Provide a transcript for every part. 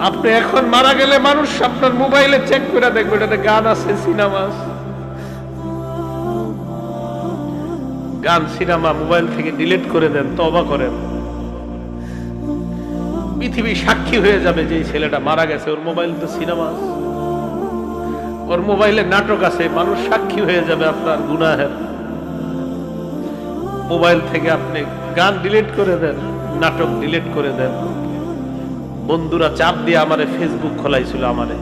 আপনি এখন মারা গেলে মানুষ আপনার মোবাইলে চেক করে দেখবে এটাতে গান আছে, সিনেমা আছে। গান সিনেমা মোবাইল থেকে ডিলিট করে দেন, তওবা করেন। পৃথিবী সাক্ষী হয়ে যাবে যে এই ছেলেটা মারা গেছে, ওর মোবাইল তো সিনেমা আছে, ওর মোবাইলে নাটক আছে, মানুষ সাক্ষী হয়ে যাবে আপনার গুনাহের। মোবাইল থেকে আপনি গান ডিলিট করে দেন, নাটক ডিলিট করে দেন। বন্ধুরা চাপ দিয়ে আমারে ফেসবুক খোলাইছিল, আমারে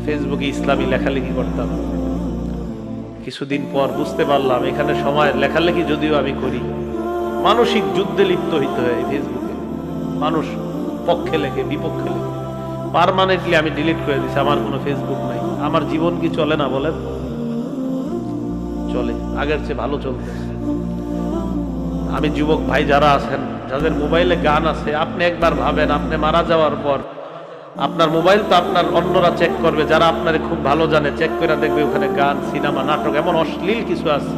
ফেসবুকে ইসলামী লেখালেখি করতাম। কিছুদিন পর বুঝতে পারলাম এখানে সময় লেখালেখি যদিও আমি করি, মানসিক যুদ্ধে লিপ্ত হইতে হয় ফেসবুকে। মানুষ পক্ষে লেখে, বিপক্ষে লেখে। পার্মানেন্টলি আমি ডিলিট করে দিছি, আমার কোনো ফেসবুক নাই। আমার জীবন কি চলে না বলেন? চলে, আগের চেয়ে ভালো চলতেছে। আমি যুবক ভাই যারা আছেন, যাদের মোবাইলে গান আছে, আপনি একবার ভাবেন আপনি মারা যাওয়ার পর আপনার মোবাইল তো আপনার অন্যরা চেক করবে, যারা আপনারে খুব ভালো জানে, চেক করে দেখবে ওখানে গান, সিনেমা, নাটক, এমন অশ্লীল কিছু আছে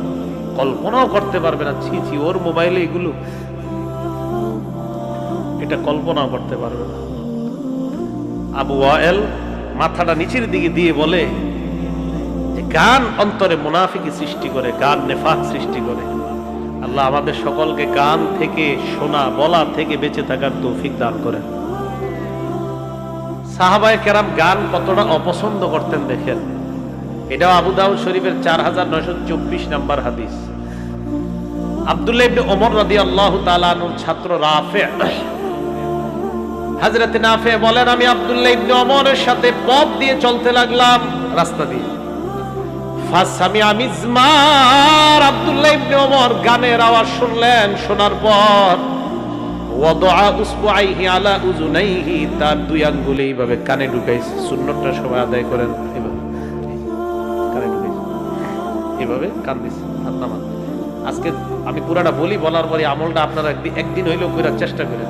কল্পনাও করতে পারবে না। ছি ছি, ওর মোবাইলে এগুলো, এটা কল্পনাও করতে পারবে না। আবু ওয়াইল মাথাটা নিচের দিকে দিয়ে বলে যে গান অন্তরে মুনাফিকি সৃষ্টি করে, গান নেফাক সৃষ্টি করে। আল্লাহ আমাদের সকলকে গান থেকে, শোনা বলা থেকে বেঁচে থাকার তৌফিক দান করেন। সাহাবায়ে কেরাম গান কতটা অপছন্দ করতেন দেখেন। এটাও আবু দাউদ শরীফের 4924 নম্বর হাদিস। আব্দুল্লাহ ইবনে ওমর রাদিয়াল্লাহু তাআলা আনহুর ছাত্র রাফি, হযরত নাফি বলেন, আমি আব্দুল্লাহ ইবনে ওমরের সাথে পথ দিয়ে চলতে লাগলাম, রাস্তা দিয়ে। ফাসামিআ মিজমার, আব্দুল্লাহ ইবনে ওমর গানের আওয়াজ শুনলেন। শোনার পর ওয়াদআ উসবুআইহি আলা উযুনাইহি, তার দুই আঙ্গুল এইভাবে কানে ঢুকাইছে। সুন্নতটা সবাই আদায় করেন, এভাবে কানে ঢুকাইছে, এভাবে কান দিছে, হাত নামান। আজকে আমি পুরাটা বলি, বলার পরে আমলটা আপনারা একদিন হইলেও করার চেষ্টা করেন।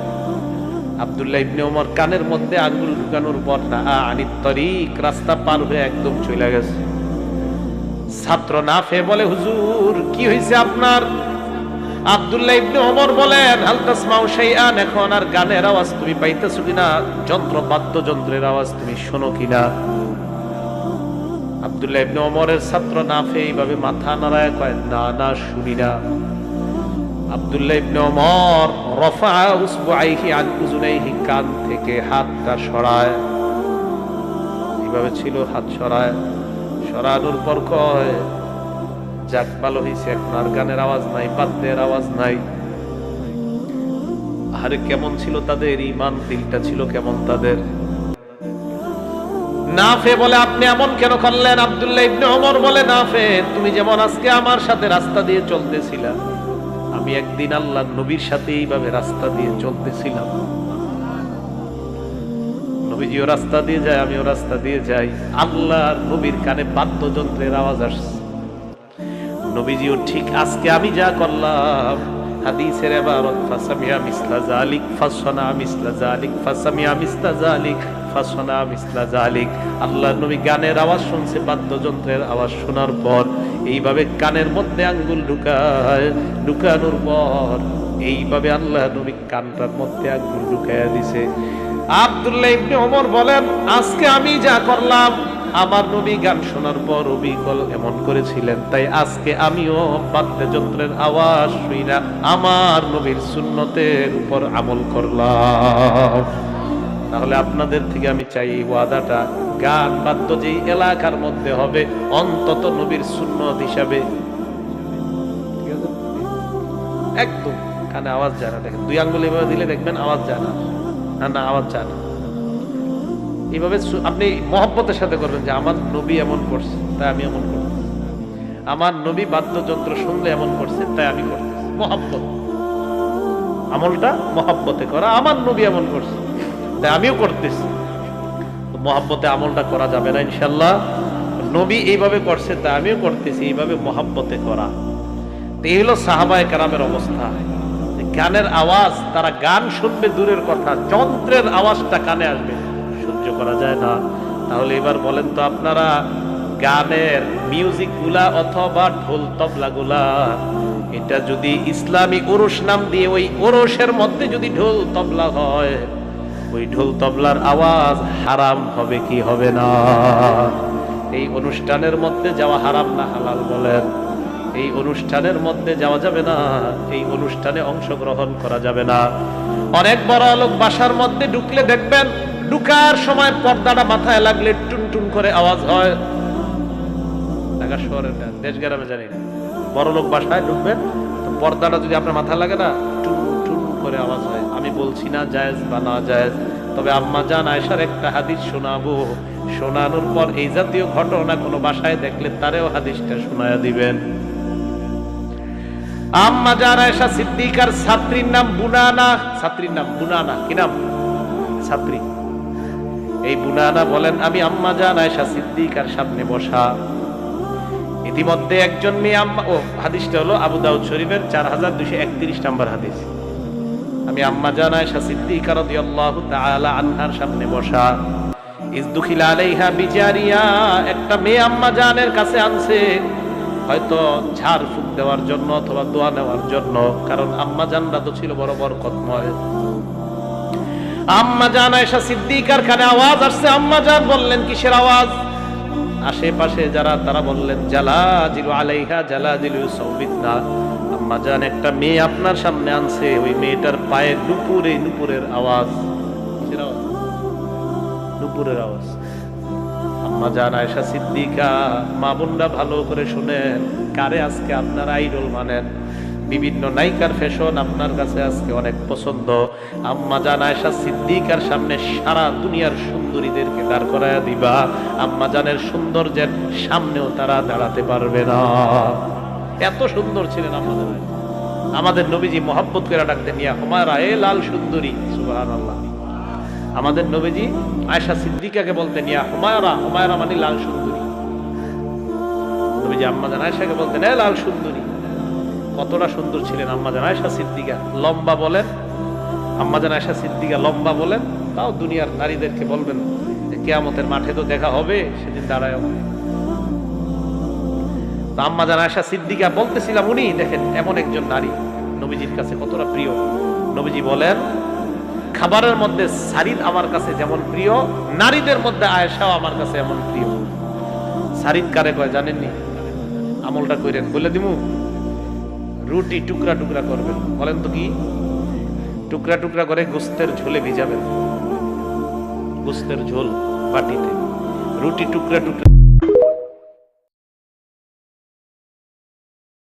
আব্দুল্লাহ ইবনে ওমর কানের মধ্যে আঙ্গুল ঢুকানোর পর না আনিত তরিক, রাস্তা পার হয়ে একদম চলে গেছে। ছাত্র নাফে বলে, হুজুর কি হয়েছে আপনার? আব্দুল্লাহ ইবনে ওমর বলেন, হাল তাসমাউ শাইআন, এখন আর গানের আওয়াজ তুমি পাইতেছো কিনা? যন্ত্র বাদ্যযন্ত্রের আওয়াজ তুমি শোনো কিনা? আব্দুল্লাহ ইবনে ওমরের ছাত্র নাফে এইভাবে মাথা নাড়ায় কয়, না না, শুনি না। আব্দুল্লাহ ইবনে ওমর রফা উসবুআইহি আন উযুনাইহি, কান থেকে হাতটা সরায়, এইভাবে ছিল, হাত সরায়। সরানোর পর কয়, যাক ভালো হয়েছে, এখন আর গানের আওয়াজ নাই, বাদ্যের আওয়াজ নাই। আরে কেমন ছিল তাদের ঈমান, দিলটা ছিল কেমন তাদের। নাফে বলে, আপনি এমন কেন করলেন? আব্দুল্লাহ ইবনে ওমর বলে, নাফে তুমি যেমন আজকে আমার সাথে রাস্তা দিয়ে চলতেছিলা, আমি একদিন আল্লাহর নবীর সাথে এইভাবে রাস্তা দিয়ে চলতেছিলাম। নবীজিও রাস্তা দিয়ে যায়, আমিও রাস্তা দিয়ে যাই। আল্লাহর নবীর কানে বাদ্যযন্ত্রের আওয়াজ আসছে। নবীজিও ঠিক আজকে আমি যা করলাম, হাদিসের ইবারত, ফাসামিয়া মিসলা যালিক ফাসনা মিসলা যালিক, ফাসামিয়া মিসলা যালিক ফাসনা মিসলা যালিক। আল্লাহর নবী গানের আওয়াজ শুনছে, বাদ্যযন্ত্রের আওয়াজ শোনার পর এইভাবে কানের মধ্যে আঙ্গুল ঢুকায়, ঢুকানোর পর এইভাবে আল্লাহর নবী কানটার মধ্যে আঙ্গুল ঢুকাইয়া দিছে। আব্দুল্লাহ ইবনে ওমর বলেন, আজকে আমি যা করলাম, আমার নবী গান শোনার পর অবিকল এমন করেছিলেন, তাই আজকে আমিও বাদ্যযন্ত্রের আওয়াজ শুই না, আমার নবীর সুন্নতের উপর আমল করলাম। তাহলে আপনাদের থেকে আমি চাই এই ওয়াদাটা, গান বাদ্য যেই এলাকার মধ্যে হবে, অন্তত নবীর সুন্নত হিসাবে, ঠিক আছে, একদম কানে আওয়াজ যায় না। দেখেন দুই আঙ্গুল এভাবে দিলে দেখবেন আওয়াজ যায় না, না না আওয়াজ যায় না। এইভাবে আপনি মহব্বতের সাথে করবেন যে আমার নবী এমন করছে তাই আমি এমন করতেছি, আমার নবী বাদ্যযন্ত্র শুনলে এমন করছে তাই আমি করতেছি। মহব্বত, আমলটা মহব্বতে করা, আমার নবী এমন করছে তাই আমিও করতেছি। মহব্বতে আমলটা করা যাবে না ইনশাল্লাহ। নবী এইভাবে করছে তাই আমিও করতেছি, এইভাবে মহব্বতে করা। এই হলো সাহাবায়ে কেরামের অবস্থা। গানের আওয়াজ, তারা গান শুনবে দূরের কথা, যন্ত্রের আওয়াজটা কানে আসবে, সহ্য করা যায় না। তাহলে এবার বলেন তো আপনারা, গানের মিউজিক গুলা অথবা ঢোল তবলা গুলা এটা যদি ইসলামী ওরস নাম দিয়ে ওই ওরসের মধ্যে যদি ঢোল তবলা হয়, ওই ঢোল তবলার আওয়াজ হারাম হবে কি হবে না? এই অনুষ্ঠানের মধ্যে যাওয়া হারাম না হালাল বলেন? এই অনুষ্ঠানের মধ্যে যাওয়া যাবে না, এই অনুষ্ঠানে অংশগ্রহণ করা যাবে না। অনেক বড় লোক বাসার মধ্যে ঢুকলে দেখবেন ঢুকার সময় পর্দাটা মাথায় লাগলে টুনটুন করে আওয়াজ হয়। ঢাকা শহরের দেশ গ্রামে জানি না, বড় লোক বাসায় ঢুকবেন তো পর্দাটা যদি আপনার মাথায় লাগে না টুন টুন করে আওয়াজ হয়। আমি বলছি না জায়েজ বা না জায়েজ, তবে আম্মা জান আয়েশার একটা হাদিস শোনাবো, শোনানোর পর এই জাতীয় ঘটনা কোনো বাসায় দেখলে তারেও হাদিসটা শোনায়া দিবেন। আম্মা জান আয়েশা সিদ্দিকার ছাত্রীর নাম বুনানা, ছাত্রীর নাম বুনানা। কি নাম? ছাত্রী। এই বুনানা বলেন আমি আম্মা জান আয়েশা সিদ্দিকার সামনে বসা, ইতিমধ্যে একজন মেয়ে আম্মা, ও হাদিসটা হলো আবু দাউদ শরীফের 4231 নম্বর হাদিস। আমি আম্মা জান আয়েশা সিদ্দিকা রাদিয়াল্লাহু তাআলা আনহার সামনে বসা, ইজদুখিলা আলাইহা বিজারিয়া, একটা মেয়ে আম্মা জানের কাছে আনছে, হয়তো ঝাড় ফুঁক দেওয়ার জন্য অথবা দোয়া নেওয়ার জন্য, কারণ আম্মা জানরা তো ছিল বড় বরকতময়। আম্মা জান আয়েশা সিদ্দিকার কানে আওয়াজ আসছে, আম্মা জান বললেন কিসের আওয়াজ? আশেপাশে যারা তারা বললেন জালাজিলু আলাইহা জালাজিলু সাউবিতনা, আম্মা জান একটা মেয়ে আপনার সামনে আনছে, ওই মেয়েটার পায়ে নুপুরে নুপুরের আওয়াজ। কিসের আওয়াজ? নুপুরের আওয়াজ। আম্মা জান আয়েশা সিদ্দিকা, মা বোনরা ভালো করে শুনেন, কারে আজকে আপনার আইডল মানেন? বিভিন্ন নায়িকার ফ্যাশন আপনার কাছে আজকে অনেক পছন্দ। আম্মা জান আয়েশা সিদ্দিকার সামনে সারা দুনিয়ার সুন্দরীদেরকে দাঁড় করায় দিবা, আম্মা জানের সৌন্দর্যের সামনেও তারা দাঁড়াতে পারবে না। এত সুন্দর ছিলেন আম্মা জান। আমাদের নবীজি মহব্বত করে ডাকতেন ইয়া হুমায়রা, এ লাল সুন্দরী। সুবহানাল্লাহ। আমাদের নবীজি আয়েশা সিদ্দিকাকে বলতেন ইয়া হুমায়রা, হুমায়রা মানে লাল সুন্দরী। নবীজি আম্মা জান আয়েশাকে বলতেন এ লাল সুন্দরী। কতটা সুন্দর ছিলেন আম্মা জান আয়েশা সিদ্দিকা। লম্বা বলেন, আম্মা জান আয়েশা সিদ্দিকা লম্বা বলেন, তাও দুনিয়ার নারীদেরকে বলবেন যে কিয়ামতের মাঠে তো দেখা হবে, সেদিন দাঁড়ায়। তো আম্মা জান আয়েশা সিদ্দিকা বলতেছিলাম, উনি দেখেন এমন একজন নারী নবীজির কাছে কতটা প্রিয়। নবীজি বলেন খাবারের মধ্যে সারিদ আমার কাছে যেমন প্রিয়, নারীদের মধ্যে আয়েশাও আমার কাছে এমন প্রিয়। সারিদ কারে কয় জানেননি? আমলটা কইরেন, বলে দিমু। রুটি টুকরা টুকরা করবেন, বলেন তো কি? টুকরা টুকরা করে গোস্তের ঝোলে ভিজাবেন, গোস্তের ঝোল বাটিতে, রুটি টুকরা টুকরা